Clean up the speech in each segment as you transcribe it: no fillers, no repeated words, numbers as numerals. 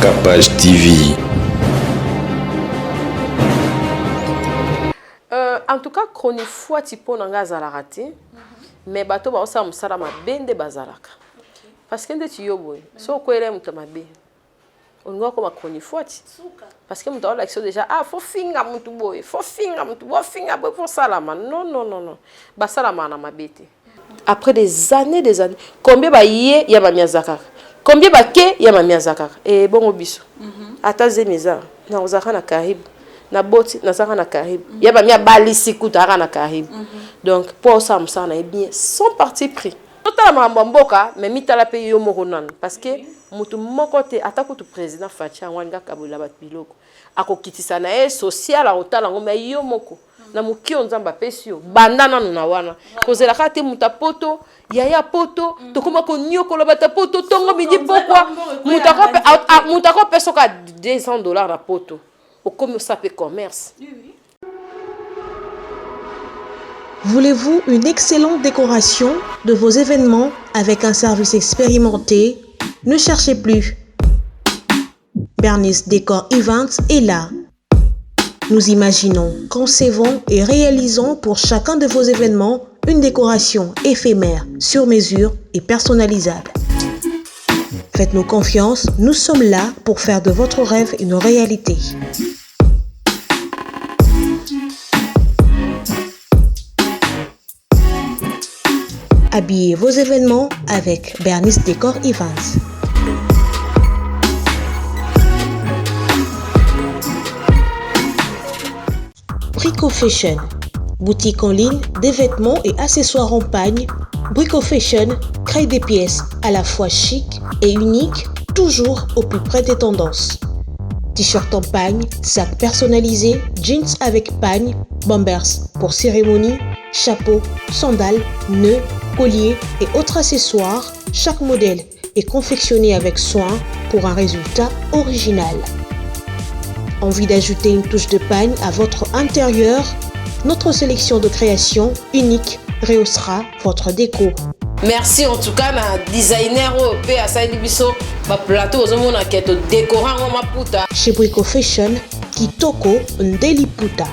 Capage TV. En tout cas, chronique fois tipo nanga zalarati, mais bato ba osa musala mabende bazalaka. Parce que ndeti yoboy, so ko ele muta mabe. On ngwa ko ma chronique fois ti. Parce que muta l'action déjà faut finga mutu boy, faut finga mutu, faut finga boy pour salama. Non. Ba salama na mabete. Après des années, combien ba yé ya ba miazaka. Combien ba ke ya ba miazaka. Et bon obiso. Ata zemeza na ozaka na karibu. Na boti na saka na Caraïbe ya ba mia balisi kutara na Caraïbe donc pour ça na bien sans parti pris totalement mboka mais mitala pe yo moko nan parce que mutu moko te atako tu président Facha wanga kabula bat biloko akokitisa na e social a otala ngoma yo moko na mukio nzamba pesio bandana na wana kozela kate muta poto yaya poto tokoma ko nyoko bata poto tongo midi pourquoi mutako pesoka $200 na poto au comme ça peut commerce. Voulez-vous une excellente décoration de vos événements avec un service expérimenté? Ne cherchez plus. Bernice Décor Events est là. Nous imaginons, concevons et réalisons pour chacun de vos événements une décoration éphémère, sur mesure et personnalisable. Faites-nous confiance, nous sommes là pour faire de votre rêve une réalité. Habillez vos événements avec Bernice Décor Events. Brico Fashion, boutique en ligne des vêtements et accessoires en pagne. Brico Fashion crée des pièces à la fois chic et uniques, toujours au plus près des tendances. T-shirt en pagne, sac personnalisé, jeans avec pagne, bombers pour cérémonie, chapeau, sandales, nœuds, colliers et autres accessoires. Chaque modèle est confectionné avec soin pour un résultat original. Envie d'ajouter une touche de pagne à votre intérieur? Notre sélection de créations unique rehaussera votre déco. Merci en tout cas na designer OP à Saïd Bisso, ba plateau ozomona keto décorant ma puta. Chez Brico Fashion, Kitoko Ndeliputa.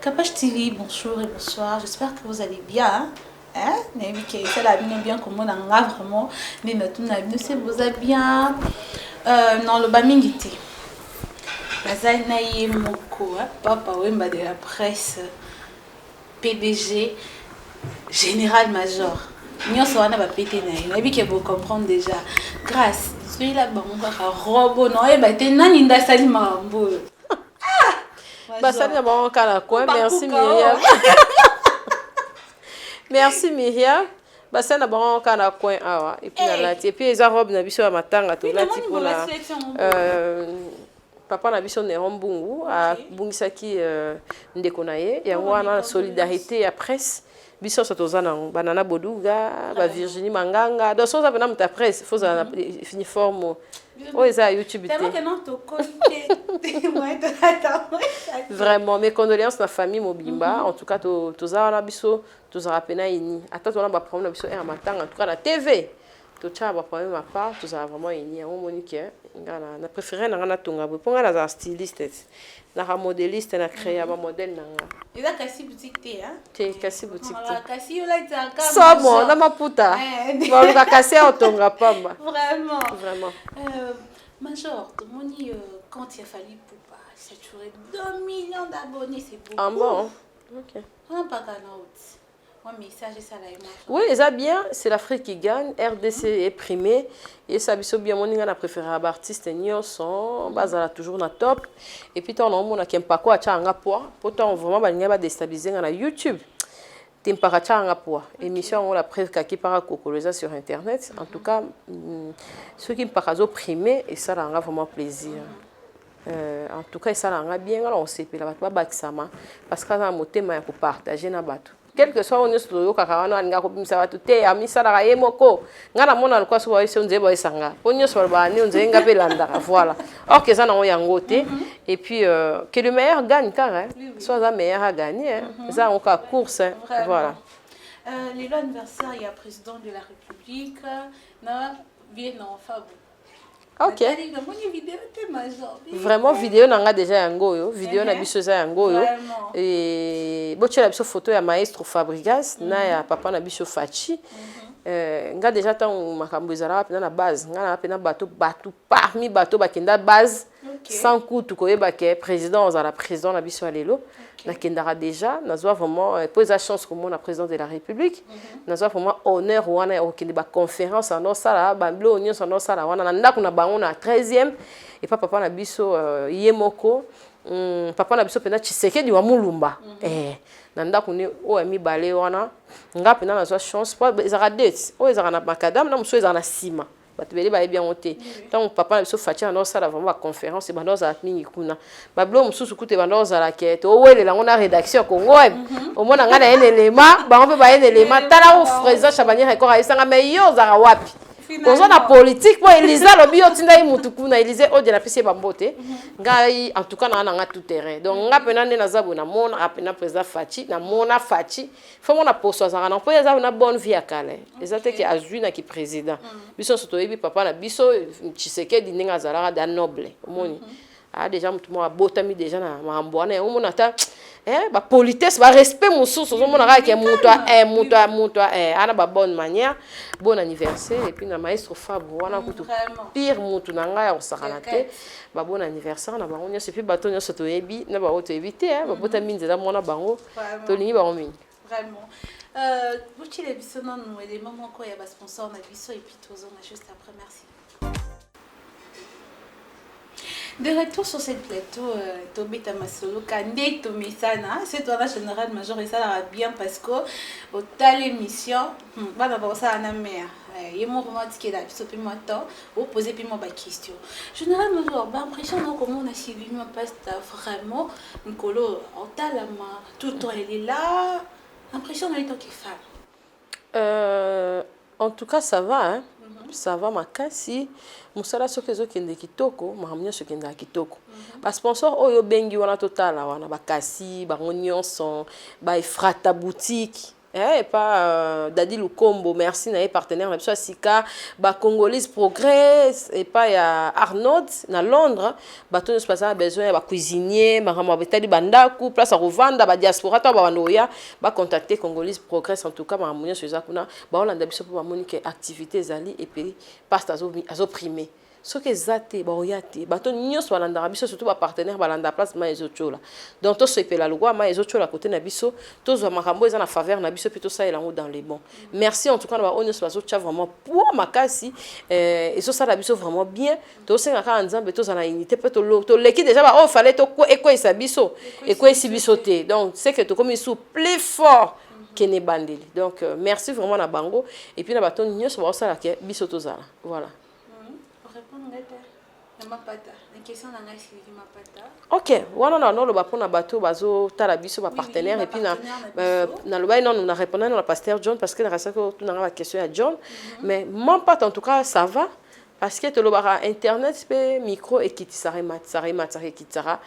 Capage TV, bonjour et bonsoir. J'espère que vous allez bien. C'est la bien comme on a vraiment. Mais maintenant, c'est vous allez bien. Non, le bamingité. Nazaïnaïe Moko, papa Wemba de la presse, PDG, général-major. Nous sommes en pété naïe. Mais que vous comprenez déjà. Grâce, celui-là, on va robot. Non, et bien, t'es nani d'asali mambo. Basali na kala coin. Merci Myriam. Merci Myriam. Basali na kala coin awa et puis la et puis eza robe na biso ya matanga to lati pona papa na biso ne rombungu a bungisaki ndeko na ye ya wana solidarité ya presse biso sotozana banana boduga ba Virginie Manganga donc ça pena muta presse faut ça uniforme oh eza YouTube té vraiment mes condoléances na famille Mobimba en tout cas toza na biso toza pena ini ata tona ba problème na biso et matanga en tout cas la TV to tcha ba problème à part toza vraiment ini on monique ngana na préféré na tonga bo ponga na styliste na modéliste na créer ba modèle nanga eza kasi boutique té hein té kasi boutique té kasi yo la tsaka somo na maputa ba kasi otonga pamba vraiment Major, Moni, quand il a fallu pour pas saturer 2 millions d'abonnés, c'est beaucoup. Ah bon? Ok. On n'a pas gagné. Moi, message, ça là. Oui, ça bien, c'est l'Afrique qui gagne. RDC est primé. Et ça, bien, mon a préféré à l'artiste Nyoson, basala toujours na top. Et puis, on a un qui pas quoi, tu as un poids. Pourtant, vraiment, il y a déstabiliser na YouTube. Temparature poids. Émission on la presse qui para cocolosa sur internet. En tout cas, ceux qui me paraissent primés et ça rend vraiment plaisir. En tout cas, ça rend bien. Alors on sait que la bateau bakisama parce que ça motema pour partager na bateau. Quel que soit on est sur le kakawana nga ko bimisa bateau te amisa la yemoko ngana mona kwa so wese onze boy sanga. Onyo so ba ni onze nga belanda voilà. Or que ça na yango te et puis que le meilleur gagne car hein. Soit le meilleur a gagné ça on ka course hein. Voilà. Les anniversaire il y a président de la République na bien en faveur. Ok. Vraiment vidéo nanga déjà yango yo, vidéo na biso za yango yo. Et botia la biso photo ya maestro Fabregas na ya papa na biso Fachi. Nga déjà tant makambo ezala pena na base, nga na pena bato parmi bato bakenda base sans coup tout koyeba ke président ozala président na biso alelo. Na kendara déjà nazwa vraiment poser chance comme na président de la République. Nazwa vraiment honneur wana okende ba conférence en sala ba blo onyo en sala wana na ndako na bango na 13e et papa na biso yemoko papa na biso pena Tshisekedi wa Mulumba na ndako ni o ami balé wana nga pena nazwa chance pour ezara date o ezara na makadam na muso ezara na sima bato bele ba bien monté tant papa na biso Fatia na sala vraiment ba conférence et bando za mingi kuna ba blo mususu kute bando za la quête o wele la ngona rédaction Congo au mona nga na élément ba on peut ba élément tala o président Chabani record aisanga mais yo za wapi Kozo na politique pour Elisa lobi otinda imutuku na Elise o de la pisi bambote ngai en tout cas na nga tout terrain donc nga pena ne nazabu na mona apena président Fachi na mona Fachi faut mona poso za na po yaza na bonne vie akale ezate ki azui na ki président biso soto yebi papa na biso Tshisekedi ninga zalaka da noble omoni déjà mutu mo abotami déjà na mambo wana omona ta ba politesse ba respect mususu ozomona kaka ke mutu ana ba bonne manière bon anniversaire et puis na maestro Fabre wana kutu pire mutu na ngai osakana te ba bon anniversaire na bango nyonso puis bato nyonso toyebi na ba oto éviter ba botami nzela mona bango tolingi bango mingi vraiment vous les biso non les moments quoi ya ba sponsor na biso et puis tozona juste après merci. De retour sur cette plateau, Tobita Masolo, Kande Tomisana, c'est toi la général major et ça va bien parce que au tal émission, bah d'abord ça en a mère. Il m'a remarqué là, puis sauter moi temps, ou poser puis moi ba question. Général major, bah impression non comment on a suivi ma passe vraiment, Nicolo, au tal ma, tout le temps elle est là, impression dans les temps qui fait. En tout cas ça va hein. Ça va makasi musala soki ezokende kitoko makambo nyonso ekendaka kitoko basponsor oyo bengi wana totala wana bakasi bango nyonso baefrata boutique et pas Dadi Lukombo merci na partenaire na biso Sika ba Congolese Progress et pas ya Arnold na Londres bato nyonso pasana besoin ba cuisinier makambo betali bandaku place à revendre ba diaspora to ba wanoya ba contacter Congolese Progress en tout cas makambo nyonso ezakuna ba olanda biso po ba monique activité ezali et puis pasta azo primer soki ezate baoyate bato nyonso balandaka biso surtout bapartenaire balanda place ma ezochola donc tosepela longwa ma ezochola côté na biso tozwa makambo eza na faveur na biso puis tosalela yango dans les bons merci en tout cas na baoyo nyonso bazotia vraiment pour makasi ezosala biso vraiment bien tosengaka nzambe tozala na unité mpe toleki déjà baoyo fallait ekweyisa biso ekweyisi biso te donc c'est que tokomi sous plus fort kene bandeli donc merci vraiment na bango et puis na bato nyonso baosala ke biso tozala voilà. Ok, wana na no loba pona bato bazo tala biso ba partenaire et puis na loba non on a répondu à la pasteur John parce que na rasa ko tu na la question à John mais mon pote en tout cas ça va parce que te loba internet pe micro et qui sarema qui tsara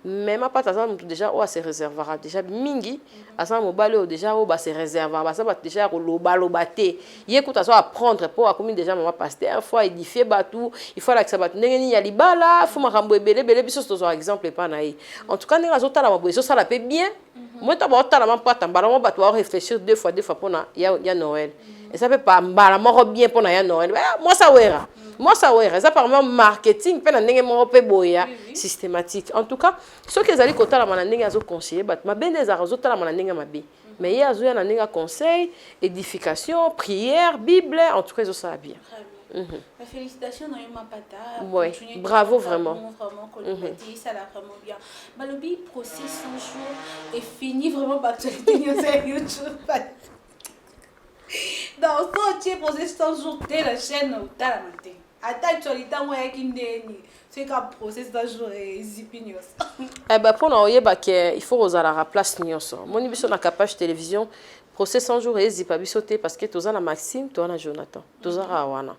mais ma pote ça déjà o se réservera déjà mingi asa mobale déjà o ba se réservera ba ça ba déjà loba te yekuta so apprendre pour comme déjà maman pasteur faut édifier batou il faut la que ça ba ndengeni ya libala faut makambo ebele biso to exemple pas na en tout cas ninga zo tala maboye so ça la peut bien moi ta ba tala ma pote mbala mo batou réfléchir deux fois pour na ya Noël et ça peut pas mbala mo bien pour na ya Noël moi ça wera ça par exemple marketing pe na ndenge mo pe boya systématique en tout cas ceux qui ezali kotala mana ndenge azo conseiller bat ma bende za zo tala mana ndenge mabe mais il y a zo na ndenge conseil édification prière bible en tout cas ça ça bien. Félicitations dans ma pata. Ouais, bravo vraiment. Ça l'a vraiment bien. Malobi procès 100 jours est fini vraiment pas actualité sur YouTube. Dans son tiers procès 100 jours dès la chaîne au tala matin. Attends actualité moi qui ndeni. C'est qu'un procès 100 jours et zipinios. Eh ben pour nous il faut aux à la place nyonso. Mon biso na capage télévision procès 100 jours ezipa biso te parce que toza na Maxime toza na Jonathan toza wana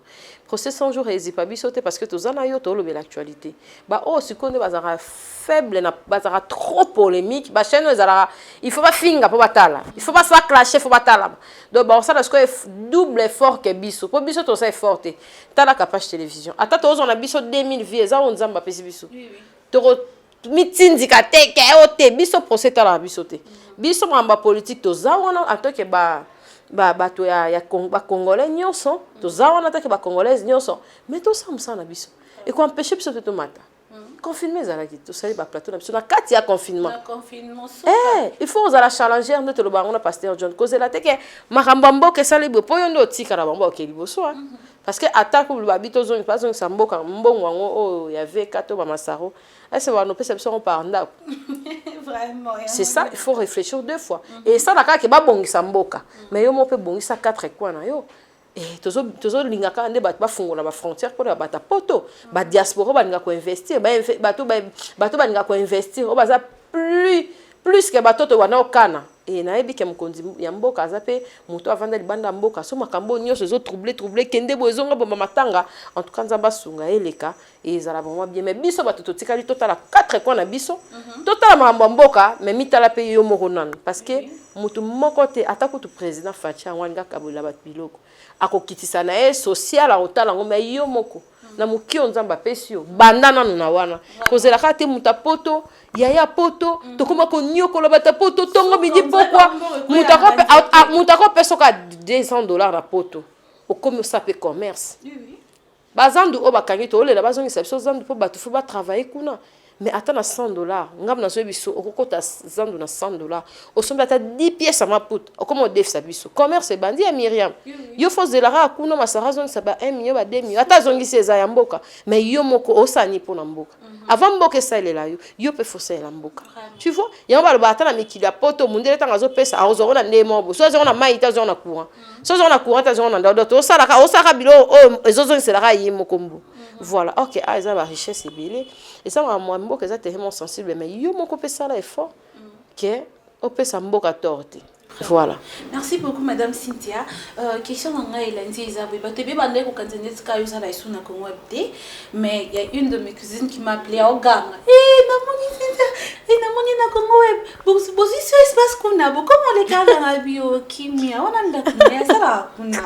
procès 100 jours ezipa biso te parce que toza na yo tolobe l'actualité ba o sikonde bazara faible na bazara trop polémique ba chaîne ezala il faut pas finga pour batala il faut pas se clasher faut batala donc ba ça parce que double effort que biso pour biso to ça effort te tala capage télévision ata tozo na biso 2000 vies za on nzamba pesi biso to mitindika te ke ote biso procès tala biso te biso mamba politique toza wana atoke ba bato ya congolais nyonso toza wana atoke ba congolais nyonso mais to ça na biso et ko empêcher biso te mata confinement ezalaki tosali ba plateau na biso na kati ya confinement il faut osala challenger nde toloba ngo na pasteur John kozela te ke makambo mboka esali bo po yo ndo otika na bango okeli boso parce que attaque ba bito zongi pas zongi sa mboka mbongo ngo o ya veka to ba masaro est-ce va nous pesa biso par ndako vraiment c'est ça il faut réfléchir deux fois et ça na ka ke ba bongisa mboka mais yo mo pe bongisa 4 coins na yo et tozo lingaka nde bato bafungola ba frontière pour bata poto ba diaspora balinga ko investir bato balinga ko investir o baza plus que bato to wana okana et na yebi ke mukonzi ya mboka azape muto avanda libanda mboka so makambo nyonso zo troubler kende bozonga bomba matanga en tout cas nzamba sunga eleka et ezala bon bien mais biso bato to tikali totala 4 coins na biso totala makambo mboka mais mitala pe yo moko nan parce que mutu moko te atako tu président Fatia wanga kabola bat biloko akokitisa na e social akotala ngo mais yo moko na mukio nzamba pesio bandana na wana kozela kate mutapoto yaya poto tokoma ko nyoko bata poto tongo midi pourquoi mutako pesoka $200 na poto okomi sape commerce bazandu o bakangi to lela bazongi sabso zandu po batu fo ba travailler kuna mais attends na $100 ngam na so biso okokota zandu na $100 osomba ata 10 pièces à ma poute okomo def sa biso commerce bandi ya Myriam yo fo zelara kuna masara zongi sa ba 1 million ba 2 millions ata zongi seza ya mboka mais yo moko osani pona mboka avant mboka salela yo pe fo salela mboka tu vois ya ba ba ata na mikili ya poto mundele tanga zo pesa azo na ndemo bo so zo na maïta zo na courant so zo na courant zo na ndodo to osaka bilo ezozongi sela yi mokombo voilà ok ça va richesse ebele et ça moi mboka eza tellement sensible mais yo moko pesa la effort que opesa mboka torte voilà merci beaucoup madame Cynthia question nga elandi ezabwe bato be bande ko kanzende tsika yo sala isuna ko ngwabde mais il y a une de mes cousines qui m'a appelé au ganga namoni Cynthia namoni na ko ngweb bosi so espace kuna bo comment les gars na bio kimia wana ndakuna sala kuna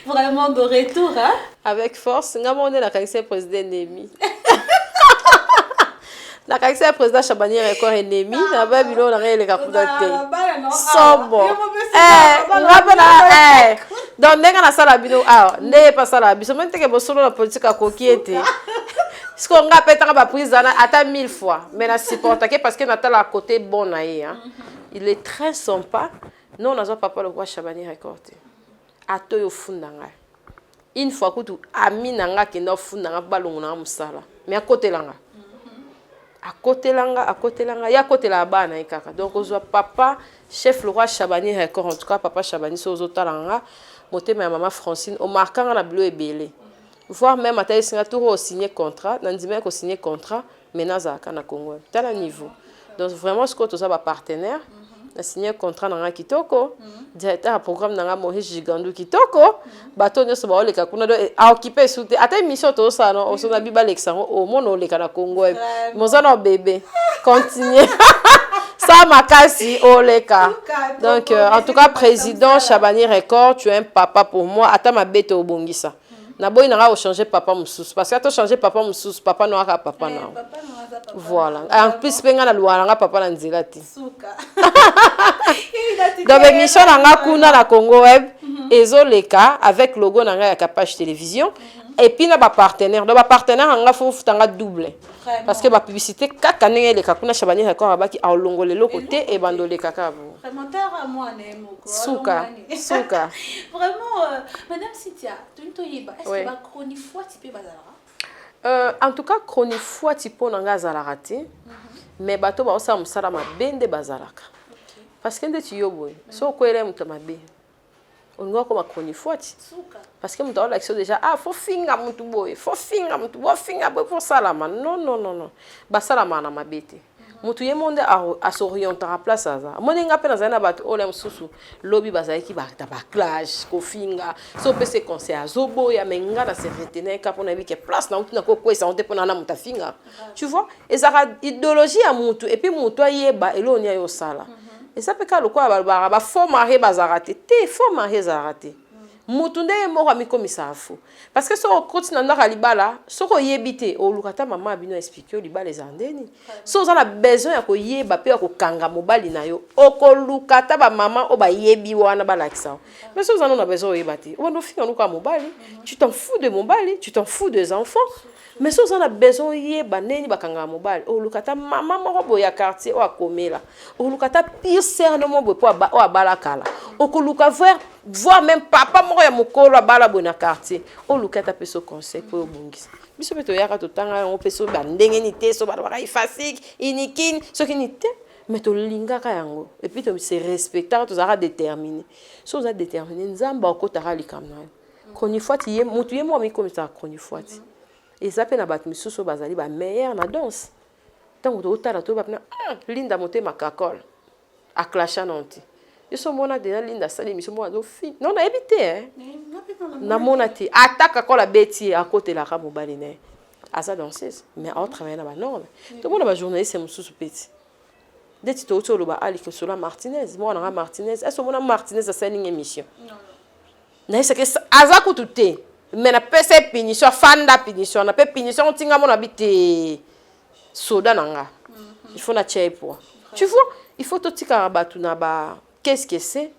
vraiment de retour hein avec force ngamone la kanisa président Nemi la kanisa président Chabani record ennemi na ba bilo na rele ka kudate sobo ngapena donc nenga na sala bino ne pas sala biso mente ke bosolo la politique kokiete ce qu'on ngapeta ba prise ata 1000 fois mais na supporter que parce que natala à côté bon na hein il est très sympa non nazo papa le roi Chabani record atoyo fundanga une fois que tu ami nanga ke no fundanga balongo na musala mais à côté langa ya côté la bana ikaka donc ozwa papa chef le roi Chabani record en tout cas papa Chabani sozo talanga motema ya maman Francine o markanga na bilo ebele voir même ata singa turo signer contrat nandima ko signer contrat menaza kana Congo tala niveau donc vraiment ce que tu as ba partenaire na signé contrat na kitoko directeur programme na Maurice Gigandu kitoko bato nyoso ba oleka kuna do a occuper soute ata mission to ça non o sona biba lexango o mono oleka na Congo mozana bébé continuer ça makasi oleka donc en tout cas président Chabani record tu es un papa pour moi ata mabete obongisa na boy na ga changer papa mususu parce que to changer papa mususu papa no aka papa na voilà en plus penga na luana nga papa na nzela ti donc émission nga kuna na Congo web ezoleka avec logo na nga ya Capage télévision et puis na ba partenaire donc ba partenaire nga fo futanga double parce que ba publicité kaka ndenge eleka kuna Chabani record abaki a longolelo côté et bandole kaka bo commentaire à moi nemoko suka vraiment madame Cynthia tuntoyiba est-ce que ba chronique fois type bazala en tout cas chronique fois type nanga zalaka te mais bato ba osa musala mabende bazalaka parce que ndeti yoboy so ko ele muto mabe on ko ma chronique fois parce que muto la action déjà faut finga muto boy faut finga muto bo finga boy pour salama non ba salama na mabete mutu ye monde a s'orienter à place ça moi nga pe na zana bato ole msusu lobby bazaki ba clash ko finga so pe se conseil azobo ya menga na se retenir ka pona bi ke place na utu na ko kwesa on dépend na muta finga tu vois et ça idéologie à mutu et puis mutu yeba eloni yo sala et ça peut ka lo kwa ba faux mari bazarate te faux mari zarate mutu nde mo ami komisa afu parce que so continue na libala so ko yebite o lukata mama abino expliquer libala ezandeni so za na besoin ya ko yeba pe ya ko kanga mobali na yo o ko lukata ba mama o ba yebi wana ba lakisa mais so za na besoin yebate o no finga luka mobali tu t'en fous de mobali tu t'en fous des enfants mais so za na besoin yeba neni ba kanga mobali o lukata mama moko boya quartier o akomela o lukata pire sernement bo po o abalakala o ko luka voir même papa moko ya mokolo abala bona quartier o lukata peso conseil pour obungisa biso beto yaka to tanga on peso ba ndenge ni te so ba ba ifasik inikin so ki ni te mais to linga ka yango et puis to se respecter to zara déterminé so za déterminé nzamba okotaka likamna koni fwati ye mutu ye mo mi komisa koni fwati et ça pe na bat misuso bazali ba meilleur na danse tango to otala to ba na linda motema kakol a clasha nanti ils sont mona déjà linda sali mission moi do fi non na évité hein na mona ti attaque quand la bêtise à côté la ka mobali ne asa danseuse mais on travaille na ba norme to mona ba journaliste mususu petit deti to to lo ba ali que cela Martinez moi na Martinez est-ce mona Martinez a sali une émission na c'est que aza ko tuté mais na pese punition fanda punition na pe punition tinga mona bité soda nanga il faut na chai pour tu vois il faut to tika batu na ba qu'est-ce que c'est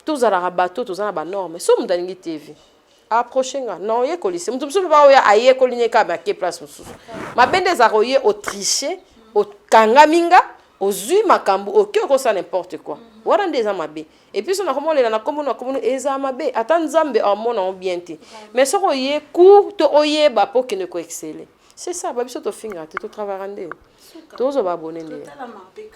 tous à la bateau tous à la norme so mdalingi TV approcher nga non ye kolise mtumsu ba oya aye kolinye ka ba ke place mususu mabende za royer au tricher au kangaminga au zui makambu au ko ça n'importe quoi wara ndeza mabe et puis on a comment na komo eza mabe ata nzambe amona bien te mais so royer court to oye ba po que ne ko exceller c'est ça ba biso to finga te to travailler tozo ba bonende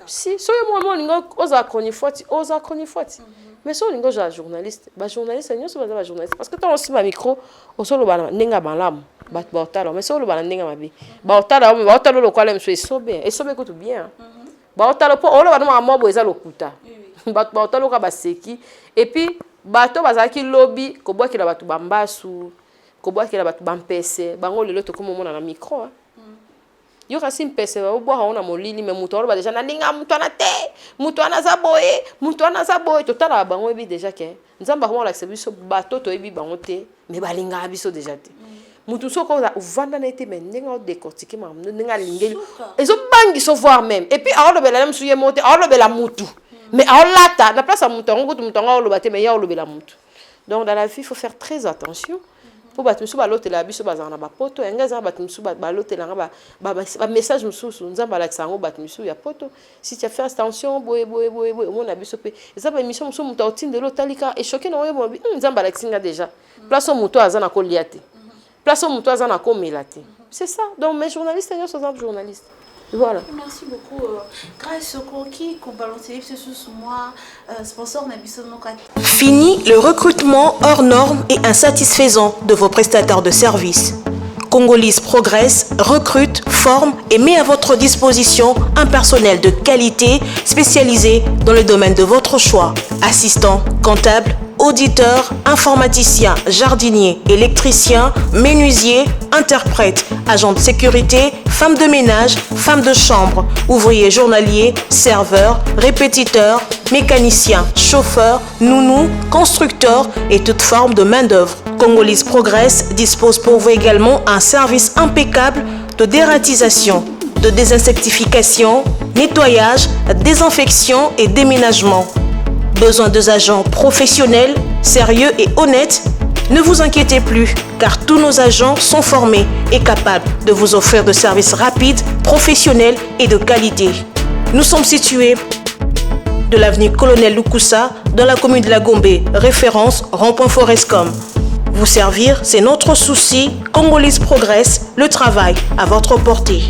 si so yo mo ningo oza konifoti mais so ningo ja journaliste ba journaliste nyo so ba journaliste parce que tant aussi ba micro o so lo ba nenga balam ba otala mais so lo ba nenga mabi ba otala lo kwala mso esobe ko tout bien ba otala po o lo ba no mobo eza lokuta ba otala ka ba seki et puis bato bazaki lobby ko bwa kila batu bambasu ko bwa kila batu bampese bango lelo to ko mona na micro yo kasi mpese ba bo ha ona molili me muto ba déjà na linga muto na te muto na zaboye to tala bango ebi déjà ke nzamba ko la biso bato to ebi bango te me balinga biso déjà te muto soko za uvanda na ete me ndenga o décortiquer ma ndenga lingeli ezo bangi so voir même et puis a lobela même suye monte a lobela mutu mais a lata la place a muto muto nga o lobate me ya o lobela mutu donc dans la vie il faut faire très attention pour battre musu ba lotela biso bazana ba poto engaza battre musu ba lotela ba message mususu nzamba la sango battre musu ya poto si tu fais attention boye on a biso pe ça ba émission musu muta otinde lotalika et choqué no yebo nzamba la singa déjà place au muto azana ko liate place au muto azana ko melate c'est ça donc mes journalistes sont des journalistes. Voilà. Merci beaucoup. Grâce au qui qu'on balance sous moi, sponsor Fini le recrutement hors normes et insatisfaisant de vos prestataires de services. Congolese Progress recrute, forme et met à votre disposition un personnel de qualité spécialisé dans le domaine de votre choix. Assistant, comptable, auditeur, informaticien, jardinier, électricien, menuisier, interprète, agent de sécurité, femme de ménage, femme de chambre, ouvrier journalier, serveur, répétiteur, mécanicien, chauffeur, nounou, constructeur et toute forme de main-d'œuvre. Congolese Progress dispose pour vous également un service impeccable de dératisation, de désinsectification, nettoyage, désinfection et déménagement. Besoin de agents professionnels, sérieux et honnêtes? Ne vous inquiétez plus, car tous nos agents sont formés et capables de vous offrir de services rapides, professionnels et de qualité. Nous sommes situés de l'avenue Colonel Lukusa, dans la commune de la Gombe, référence rond-point Forescom. Vous servir, c'est notre souci. Congolese Progress, le travail à votre portée.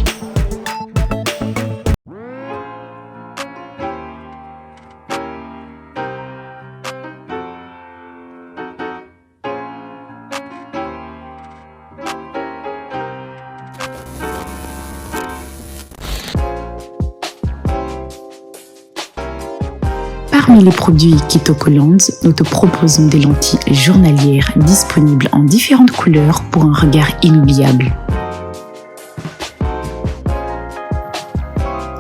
Parmi les produits Kitokoland, nous te proposons des lentilles journalières disponibles en différentes couleurs pour un regard inoubliable.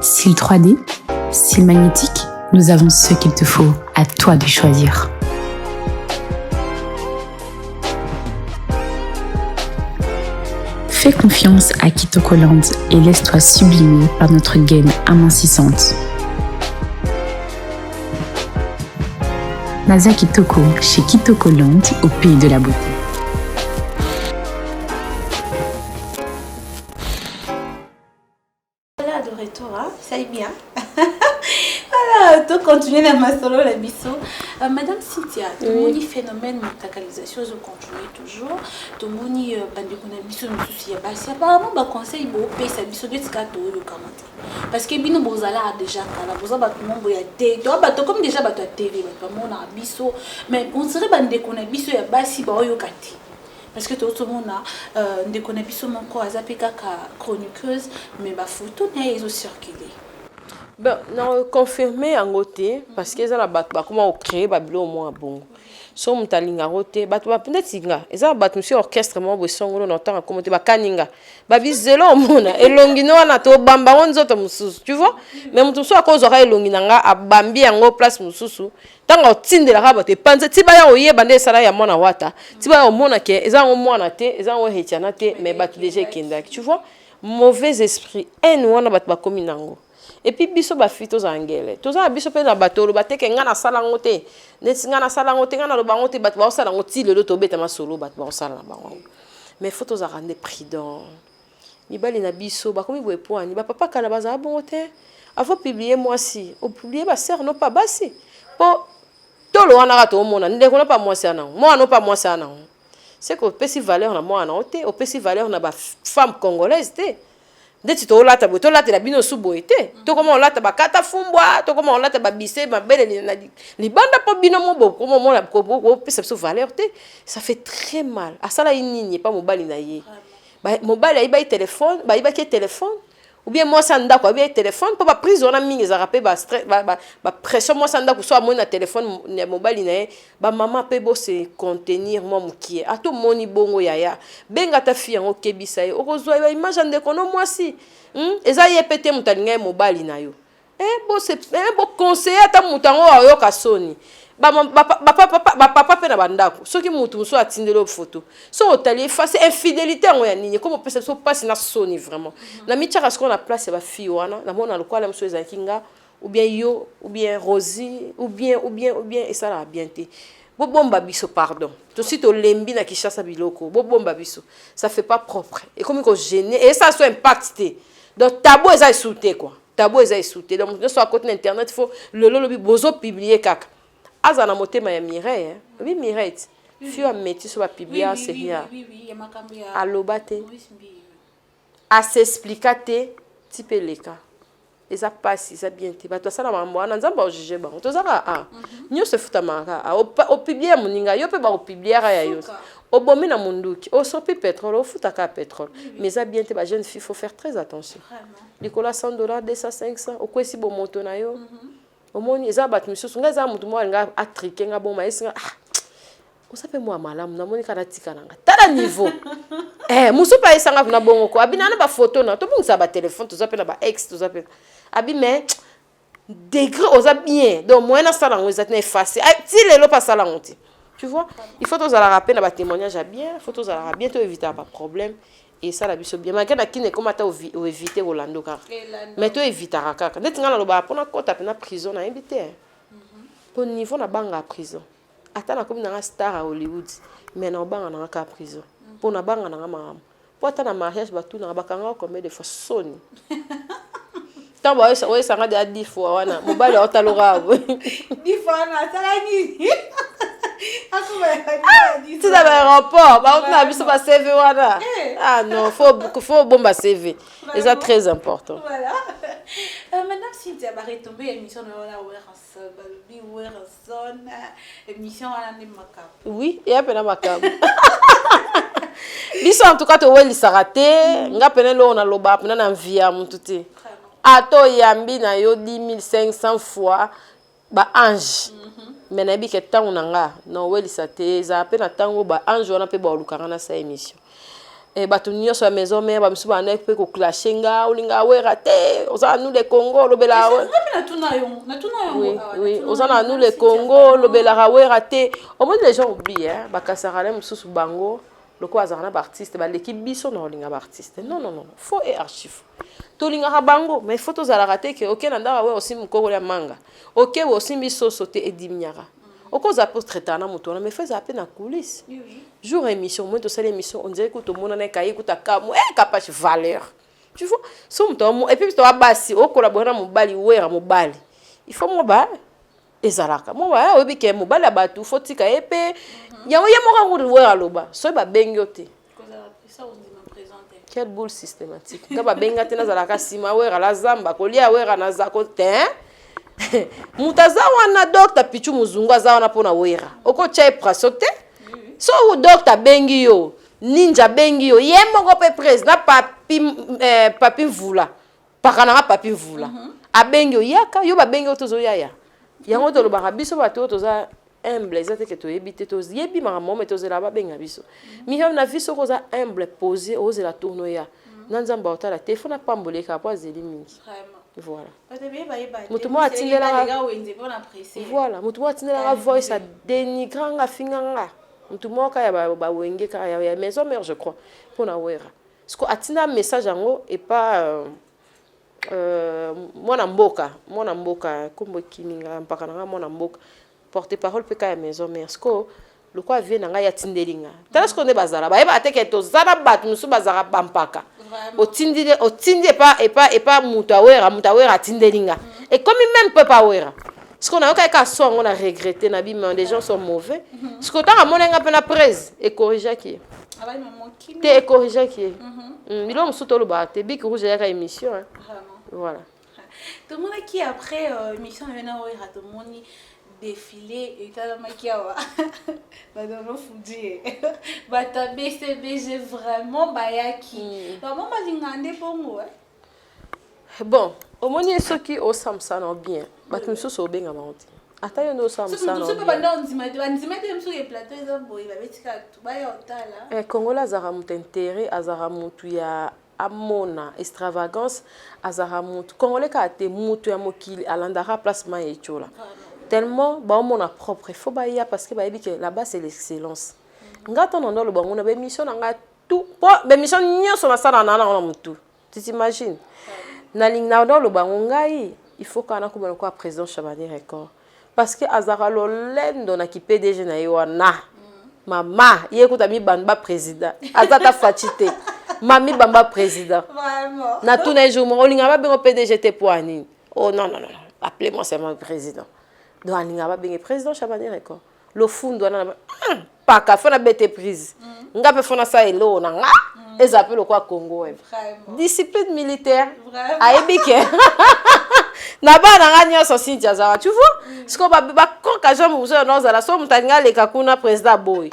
Cils 3D, cils magnétiques, nous avons ce qu'il te faut, à toi de choisir. Fais confiance à Kitokoland et laisse-toi sublimer par notre gaine amincissante. Naza Kitoko chez Kitokoland au pays de la beauté. Voilà, de retour, hein? Ça y est bien. Voilà, tu continues dans ma solo la bisso. Madame Cynthia, tout le monde phénomène de totalisation, je continue toujours. Tout le monde bande qu'on a bisso nous soucie pas. Si apparemment ba conseil beau payer sa bisso de tikato le commenter. Parce que bino bozala déjà kala bozaba tout le monde boya té. Toi ba to comme déjà ba to télé ba to mona bisso mais on serait bande qu'on a bisso ya basi ba oyo kati. Parce que tout le monde a des connaissances mon corps azapika chroniqueuse mais ba photo n'est pas circulé. Ben, non, confirmé en côté parce que ça la bat comment on crée babilo au moins bon. So mutalinga roté bat peut-être singa. Eza bat monsieur orchestre mo bo songo no temps comment te ba kaninga. Ba bizelo mona elongino na to bamba onzoto mususu, tu vois? Mais mutu so akozo ka elongina nga abambi yango place mususu. Tanga otindela ka ba te panza tiba ya oye bande sala ya mona wata. Tiba ya mona ke eza ngo mona te, eza ngo hetiana te mais bat déjà kenda. Tu vois? Mauvais esprit en wana bat ba komi nango. Et puis biso ba fito za ngele to za biso pe na batolo bateke nga na sala ngote neti nga na sala ngote nga na lo bangote bat ba sala ngoti le to beta masolo bat ba sala na bango mais photos za rendre prudent ni bali na biso ba komi boye poani ba papa kana baza bongote avant publier moi si au publier ba sœur non pas basi po tolo wana ka to mona ndeko no pas moi ça non moi non pas moi ça non c'est que pesi valeur na moi na ote au pesi valeur na ba femme congolaise te. Dès to lata bo to lata la bino suboité to comment on lata ba kata fumbwa to comment on lata ba bise ma belle li banda po bino mo bo comment mo la ko pesa so valeur te ça fait très mal à ça la inini pas mobali na ye ba mobali ba téléphone ba ke téléphone ou bien moi ça ndako ba téléphone pour ba prise on a mingi za rapé ba stress ba pression moi ça ndako so mo na téléphone mobali na ba maman pe bo se contenir moi mukie ato moni bongo yaya benga ta fille en okebisa ye okozwa ba image ande kono moi si eza ye pété mutalinga mobali na yo bo c'est bo conseiller ta mutango ayo kasoni papa pe na bandako soki mutu so atindelo photo so otali face infidélité ngo ya nini comme peut so passe na soni vraiment na mitchaka ce qu'on a place ba fille wana na mona le kwala mso ezakinga ou bien yo ou bien Rosie ou bien et ça la bien té bo bomba biso pardon to si to lembi na kishasa biloko bo bomba biso ça fait pas propre et comme ko gêner et ça soit impacté donc tabou eza souté quoi tabou eza souté donc ne soit à côté internet il faut le lobby bozo publier kaka azana motema ya Mireille oui Mireille fio a métis sur la publier c'est bien alobate a s'expliquer type leka et ça passe ça bien ti bato ça na mambo na nzamba o juger ba to zaka nyo se futa maka o publier muninga yo pe ba o publier ya yo o bomi na munduki o sopi pétrole o futa ka pétrole mais ça bien ti ba jeune fille faut faire très attention Nicolas $100 200 500 o kwesi bo moto na yo omoni eza bat misusu nga za mutu mwa nga atrike nga boma esinga osape mwa malamu na moni kana tika nanga tala niveau musu pa esanga na bongo ko abi na ba photo na to bungisa ba téléphone to zape na ba ex to zape abi mais degré oza bien donc moi na sala ngoza na effacer ti lelo pa sala ngoti tu vois il faut tous à la rappeler na ba témoignage bien faut tous à la bien to éviter pas problème et ça la biso bien malgré na kine comment ta éviter Rolando car mais to évitera kaka net ngala lo ba pona kota pe na prison na invité pour niveau na banga prison ata na comme na star à Hollywood mais na banga na ka prison pour na banga na mama pour ata na mariage ba tout na bakanga combien de fois soni tant ba ouais ça ngade a 10 fois wana mobali otalora 10 fois na sala nini tu as un rapport bah on a vu ça va CV voilà ah non faut bomba CV et ça très important voilà maintenant si tu as retombé émission de la émission à la makab oui et après la makab biso en tout cas to weli sarate nga pene lo na loba pena na via mututi ato yambi na yo 10 500 fois ba ange mais nayebi ke ntango na nga na owelisa te ezala mpe na ntango ba ange wana mpe baolukanga na sa émission bato nyonso ya maison mare bamisu bana mpe koklashe nga olinga awera te oza na nous le congo olobela oza na nous le congo olobelaka awera te omoni les gens oublient bakasaka le mosusu bango lokola azalaka na baartiste baleki biso na olinga baartiste non faux et archive tolingaka bango mais faut tozalaka te ke oke na ndaka we osimbi mokokoli ya manga oke we osimbi soso te edimiaka okoza po traitana na moto wana mais fo ezala mpe na coulisse jour émission moi tosala émission on dirait que tomonana ekayi kuta kamwe kapage valeur tu vois so moto et puis to basi okolabora na mobali wera mobali il faut moba ezalaka moba oyebi ke mobali ya bato fo tika ye mpe yango ye moko ngudi wera loba so babengi yo te quelle boule systématique nga babenga te nazalaka nsima wera la zamba kolia wera nazako te moto aza wana docteur pichu muzungu aza wana mpona wera okotya epraso te so docteur abengi yo ninja abengi yo ye moko mpe président papi mvula pakananga papi mvula abengi yo yaka yo babengi yo tozoyaya yango tolobaka biso bato oyo toza humble eza te ke toyebi te toyebi makambo me tozela babenga biso miyam na biso koza humble posé ozela tourno ya na nzambe otala te fona pamboleka po azeli mingi voilà moto mo atindelanga voilà moto mo atindelanga voice a dénigranga finganga moto mo ka ya bawenge ka ya maison mère je crois pona wera parce que atinda message yango et pas mwana mboka kombo kininga mpaka nanga mwana mboka porte parole pe ka ya maison mère parce que le quoi vient nanga ya tindelinga tala ce qu'on est bazala ba eba ateke to zala bat musu bazara bampaka otindi et pas mutawera tindelinga et comme même peut pas wera ce qu'on a ka so on a regretté na bi mais les gens sont mauvais ce que ta monenga pe na presse et corriger qui te corriger qui milo musu to lo ba te bi rouge ya ka émission voilà tout le monde qui après émission na wera to moni défilé et t'as la maquiawa madame Foudie bata BCBG vraiment bayaki vraiment malingande bongo bon au moni soki o samsana bien batu mususu obenga monte ata yo no samsana tout ce banda on dit sur les plateaux ils ont boy ba betika tout ba yotala Congola azara mutu intérêt azara mutu ya amona extravagance azara mutu Congolais ka te mutu ya mokili alandara placement et chola tellement ba mon propre il faut ba ya parce que ba yebi que là-bas c'est l'excellence ngata non le bango na ba mission nga tout ba mission nyoso na sala na mutu tu t'imagines na lingna dans le bango ngai il faut kana ko ba ko président Chabani record parce que azara lo lendo na ki PDG na yo na mama ye ko ta mi banba président azata fatité mami bamba président vraiment na tout na jour mo linga ba be PDG te poani oh non appelez-moi seulement président donc alinga ba bengi président Chabani record lo fundo na pa ka fona bete prise nga pe fona sa elo na nga ezape lo kwa Congo discipline militaire aebike na ba na nga nyoso Cynthia zawa tu vois ce qu'on ba ko ka jamu muso na zala so mutanga le kakuna président boy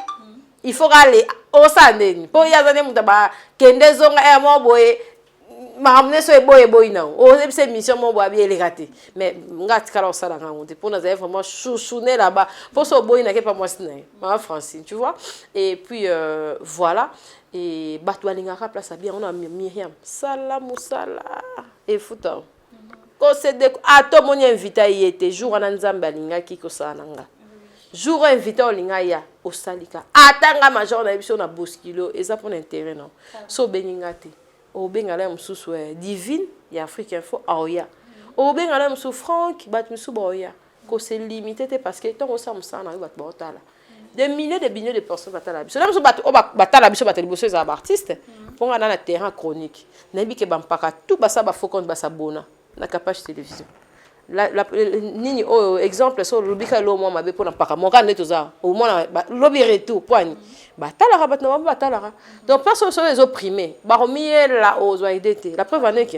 il faut aller au sandeni po ya zane mutaba kende zonga mo boy mahamne so boy na o c'est mission mo boy bien legate mais ngati kala osala ngango pour nous vraiment chouchouner là-bas pour so boy na ke pas moi sina ma Francine tu vois et puis voilà et batwalinga place bien on a Myriam salam sala et futa ko se de ato moni invité yete jour na nzamba linga ki ko sananga jour invité olinga ya osalika atanga major na biso na boskilo eza pour intérêt non so beninga te obenga la mususu divine ya Afrique Info aoya obenga la musu Franck bat musu boya ko c'est limité parce que tant on ça musana bat botala des milliers de personnes batala biso la musu bat batala biso batali biso za artiste pour na terrain chronique na bi ke bampaka tout basa ba fokon basa bona na capacité télévision nini exemple so lobika lo mo mabe pona paka mo kana toza au moins lobi retour poani batala rabat na batala donc personne sont les opprimés ba remis la aux OIDT la preuve en est que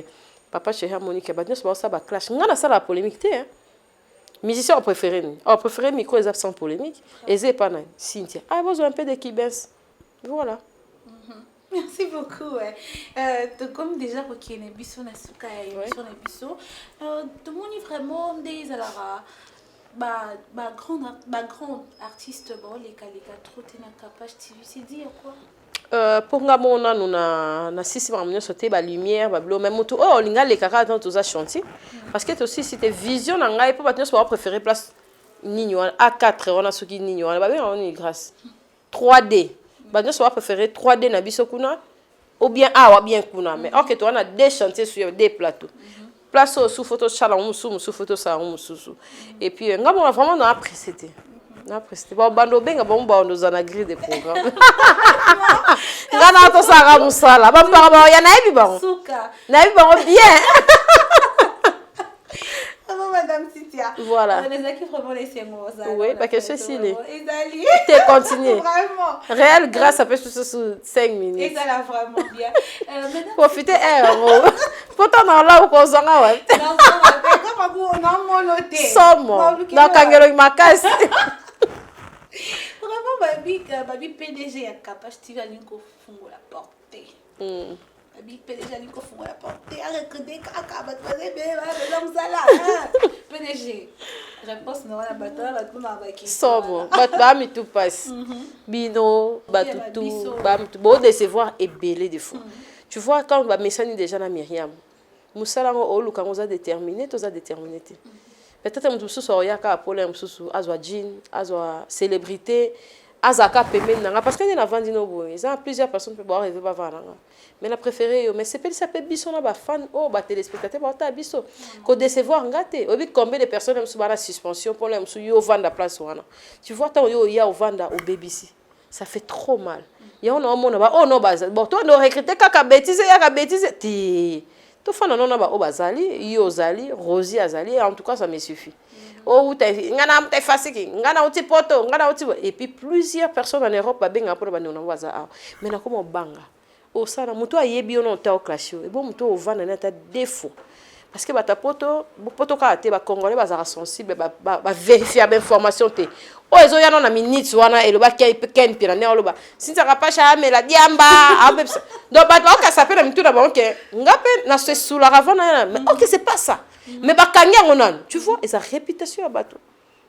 papa chez Harmonique ba nyos ba ça ba clash ngana ça la polémique té musicien préféré micro les absents polémique et c'est pas nan Cynthia a besoin un peu de kibes voilà. Merci beaucoup. Comme déjà pour qu'il y ait une émission na suka émission na émission tout le monde vraiment des alara grand artiste bon les trop na capage TV c'est dire quoi pour nga mona na sisi ba mnyo sauter ba lumière ba blo même tout oh linga les kaka dans tous chantier parce que aussi c'était vision na ngai pour battre soit préféré place nini A4 on a soki nini on ba bien on est grâce 3D battre soit préféré 3D na biso kuna ou bien awa bien kuna mais OK toi on a des chantiers sur des plateaux place sous photo chala sous photo ça sous et puis nga mona vraiment na apprécié c'était bon bando benga bon bando zana grille de programme ngana to saka musala ba mpaka ba ya naibi ba suka naibi ba bien madame Titia voilà les équipes vraiment les mots ça oui parce que ceci les Isali t'es continué vraiment réel grâce ça peut sous 5 minutes et ça là vraiment bien profiter pourtant dans là où qu'on s'en ouais non comme on monoté somo dans kangelo makasi vraiment babi PDG ya capable TV alinko fungo la porte babi PDG alinko fungo la porte avec des kaka batwaze be ba msala PDG réponse na wala batala batuna baki somo ba mi tout passe bino batutu ba bo décevoir et belé de fois tu vois quand ba mesani déjà na Myriam musala ngo oluka ngo za déterminé to za déterminé peut-être que mususu oyaka apole mususu azwa jean azwa célébrité azaka pemene nanga parce que na vandi no boy ça plusieurs personnes peut boire rêver ba vanga mais la préféré mais c'est pas ça peut biso na ba fan oh ba téléspectateur ba ta biso ko décevoir ngate obi combien de personnes mususu ba na suspension pour les mususu yo vanda place wana tu vois tant yo ya au vanda au BBC ça fait trop mal ya on a mona ba oh non ba bon toi no recruter kaka bêtise ya ka bêtise ti tout fana non ba obazali yo zali Rosie azali en tout cas ça me suffit oh ngana mta fasiki ngana uti poto ngana uti et puis plusieurs personnes en Europe ba benga pour ba nona waza mais na comme banga o sana muto ayebi ono ta o clash et bon muto o vana na ta défaut parce que bata poto ka te ba congolais ba sensible ba vérifier ba information te o ezo ya na minutes wana elo ba ken pina ne oloba sinza kapasha amela diamba abebsa donc ba ka s'appelle muto na bon que ngape na se sous la ravana mais OK c'est pas ça mais ba kanya ngonan tu vois et sa réputation à bateau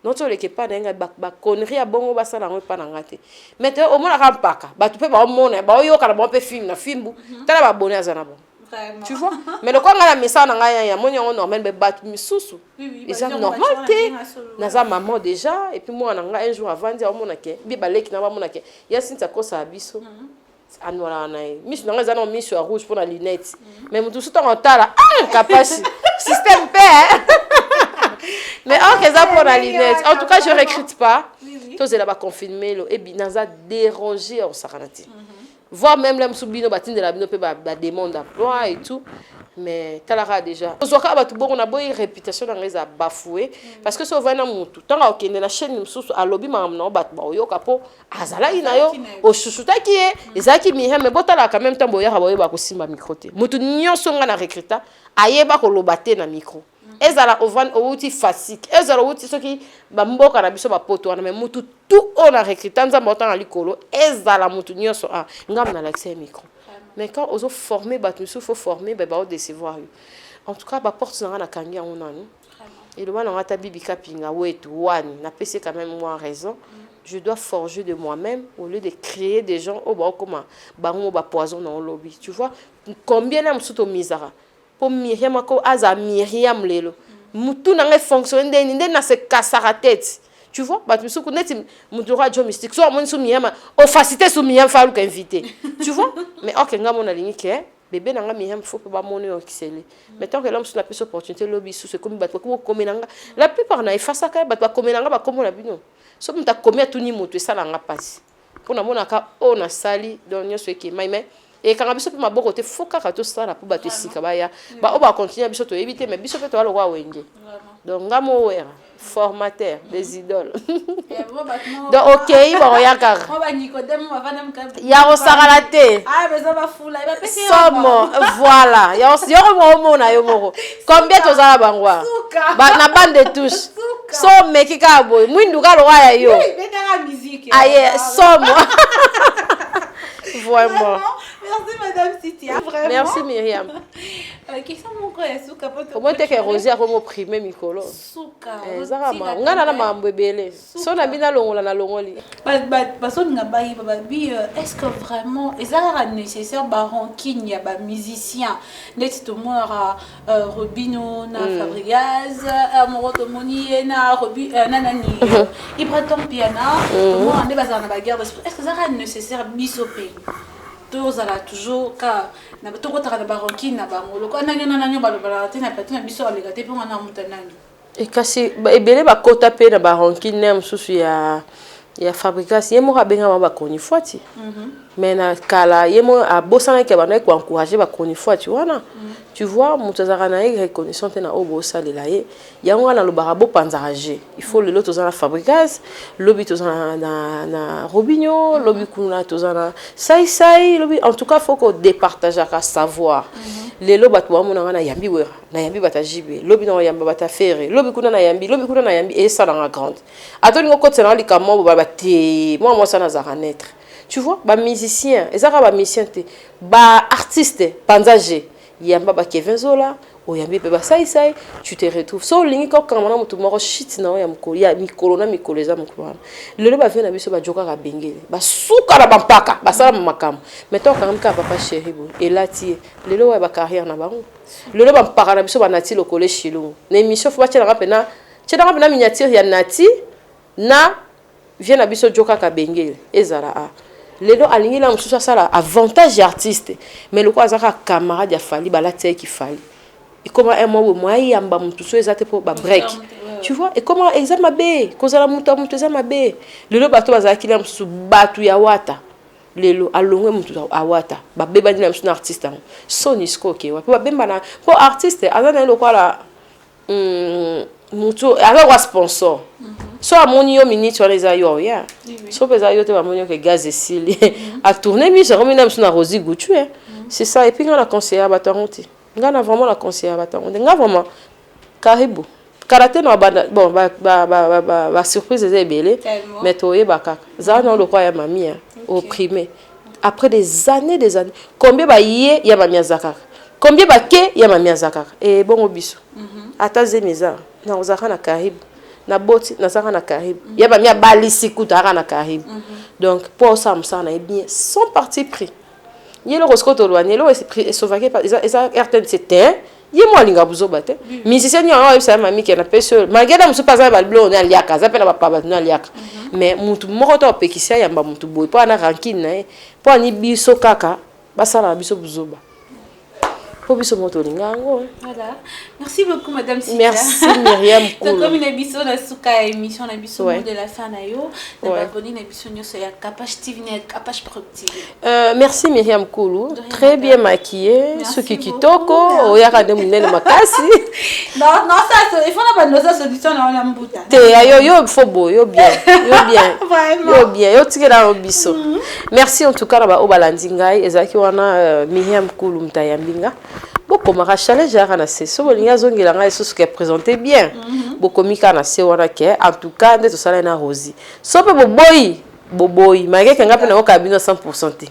non tu le que pas denga ba connerie a bongo ba sala ngo pa na ngate mais au moins la rampaka ba tu peux ba mona ba yo kana ba pe film na filmbu tala ba bonne azana bon tu vois mais le quoi ngala message na ngaya ya monya on normal be bat misusu et ça normal té naza maman déjà et puis moi na nga un jour avant dire mona ke bi baleki na ba mona ke ya sinta ko sa biso anwala na miss na nga na miss rouge pour la lunette mais mutu tout en tala capacité système père mais OK ça pour la lunette en tout cas je recrute pas tous là ba confirmer le et binaza déranger au sakanati voir même les soubino batine de la bino pe ba demande d'emploi et tout mais talara déjà ozoka ba tu bon na boy réputation dans les a bafoué parce que so va na mutu tanga okende na chaîne mususu alobi mamna ba yoka po azala ina yo o shusuta ki ezaki mi mais botala quand même temps boya ba ko simba micro te mutu nyonso nga na recruta ayeba ko lobate na micro ezala ovan outi fasik ezala outi soki ba mboka na biso ba poto na mais mutu tout on a recruté nza mbota na likolo ezala mutu nyonso ngam na l'accès micro mais quand on former ba tu faut former ba o décevoir en tout cas ba porte na kangi on nani et le wana ngata bibi kapinga wetu wani na pc quand même moi raison je dois forger de moi-même au lieu de créer des gens au ba comme ba ngo ba poison dans le lobby tu vois combien là msuto misara pour Myriam ko aza Myriam lelo mutu na ngai fonctionner ndé na se kasara tête tu vois ba tu souku net mutu ra jo mystique so mon sou Myriam o facilité sou Myriam fa lu invité tu vois mais OK nga mon aligné que bébé na nga Myriam faut pas monner au kisele mais tant que l'homme sous la plus opportunité lobby sous ce comme ba ko komenanga la plupart na efasa ka ba komenanga ba komo la bino so muta komia tout ni mutu ça la nga passe pour na mona ka on a sali donc nyoso ki mais et quand biso pe maboko te foka ka to sala pour bato sika ba ya ba o ba continuer biso to éviter mais biso pe to lo wa wenge donc ngamo wera formateur des idoles donc OK bon ya kar ya o sala te somo voilà ya o mo mona yo moko combien to sala bangwa ba na bande touche so meki ka boy mwindu ka lo wa ya yo aye somo vraiment merci madame Titia merci Myriam Question mon quoi suka au moins t'es que Rosie a comme opprimé Mikolo suka ezaka ngana na mambo ebele so na bina longola na longoli baso nga bayi babi est-ce que vraiment ezaka nécessaire baronquine ya ba musicien net to mora Robino na Fabregas Moroto Moni na Robi nanani il prend piano moi on est basé na ba guerre est-ce que ezaka nécessaire bisope tozala toujours ka na tokotaka na baronquine na bango loko nanyo balobala te na patin na biso alega te mpo ngana muta nani e kasi ebele bakota pe na baronquine na mosusu ya Fabregas ye moko abengama bakoni fwati mais na kala ye mo abosanaki bana ko encourager bakoni fwati wana tu vois mutazaka na ye reconnaissance na obo salela ye yango na lobaka bo panzarager il faut le lot tozana Fabregas lobi tozana na Robinho lobi kuna tozana sai lobi en tout cas faut qu'on départage à savoir lelo bato ba mona na yambi wera na yambi batajibe lobi na yamba batafere lobi kuna na yambi et ça dans la grande atoni ko tsena likamo ba te moi ça na zara naître tu vois ba musicien ezaka ba musicien te ba artiste panzager yamba ba Kevin Zola o yambi pe ba sai tu te retrouves so lingi ko kamana mutu moko shit na ya mukolo ya mikolo na mikoleza mukolo lelo ba vient na biso ba joka ka bengele ba suka na bampaka ba sala makam meto ka nka papa chéri bo elati lelo wa ba carrière na bango lelo ba mpaka na biso ba nati lokole shilo na émission fo ba tshela rapena miniature ya nati na vient na biso joka ka bengele ezala a lelo alingi la mususu sala avantage artiste mais le quoi azaka camarade ya fali balati ki fali et comment un mot moi yamba mususu ezate pour ba break tu vois et comment exemple mabe kozala mutu za mabe lelo bato bazaki la mususu batu ya wata lelo alongwe mutu awata ba beba ndina mususu artiste sonisco ke wa ba bemba na pour artiste azana le quoi la mutu avec un sponsor so amoni yo minute sur les ayo ya so pesa yo te amoni que gaz esili a tourner mi je remina na Rosie Goutu c'est ça et puis on a conseillé à Bataronti ngana vraiment la conseillé à Bataronti nga vraiment karibu karaté no banda bon ba surprise est belé mais toye bakaka za non le quoi ya mamie opprimé après des années combien ba yé ya mamia zakaka combien ba ke ya mamia zakaka et bon obiso ata zemeza na ozaka na karibu na boti na saka na Caraïbe ya ba mia balisi kutara na Caraïbe donc pour ça me ça na bien sans parti pris yelo koskoto loanelo et sauvage par eza RTN c'était ye mo linga buzo bate musicien yo wa sa mami ke na peso mageda musu pas ba blo na liaka za pena ba papa na liaka mais mutu moko to pekisia yamba mutu boy po na rankine na po ni biso kaka basala biso buzoba. Voilà. Merci beaucoup, Madame Sita. Merci, Myriam. Donc, comme une émission, la souka émission, la émission de la fin, on va abonner une émission sur la capacité TV, capacité productive. Merci, Myriam Koulou. Très bien maquillée. Ce qui kitoko, oya de munene makasi. Non, ça, il faut pas nous ça solution dans la mbouta. Yo faut beau, yo bien. Yo bien, yo tikela obiso. Merci en tout cas na obalandingai ezaki wana Myriam Koulou mtayambinga. Beaucoup ma challenge à na so bolinga zongela nga eso que présenter bien beaucoup mika na se wana ke en tout cas ndeto sala na Rosie so pe boboyi magé kenga pe na ko kabino 100% te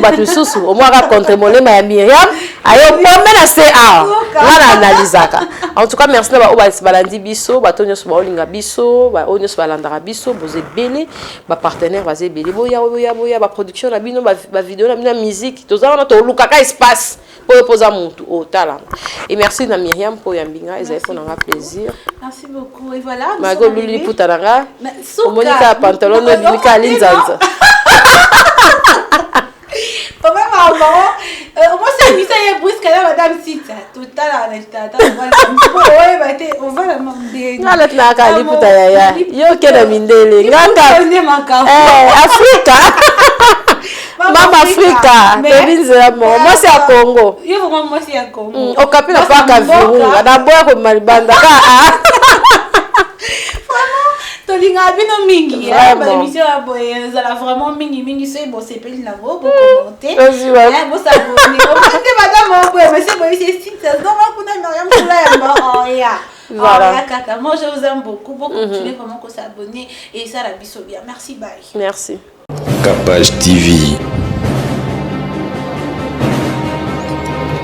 ba tu susu au moins ra contre molema ya Myriam ayo pombe na se a ngana analizaka en tout cas merci na ba balandi biso ba tonyo so ba olinga biso ba onyo so balandaka biso boze belé ba partenaire bazé belé boya ba production na bino ba vidéo na bino musique tozana to lukaka espace pour poser montu au talent et merci na Myriam pour yambinga et ça fait un plaisir. Merci beaucoup et voilà mago luli putaranga monika pantalon de Mika Linzanza. Papa maman moi c'est lui ça y est brusque là Madame Sita total on va la demander ngala tna ka li putaya yo kena mindele ngaka Africa. Mama Africa, Bébinzela moi c'est à Congo. Moi c'est à Congo. Au capi na pas ka virunga, na boya ko malibanda ka. Tolinga bino mingi, ba émission ya boye, ça la vraiment mingi c'est bon c'est peli na bo commenter. Bon s'abonner. On va te madame boye, mais c'est boye c'est site, ça donc on a Myriam Koula ya. Voilà. Moi je vous aime beaucoup, continuez vraiment que s'abonner et ça la biso bien. Merci bye. Merci. Capage TV.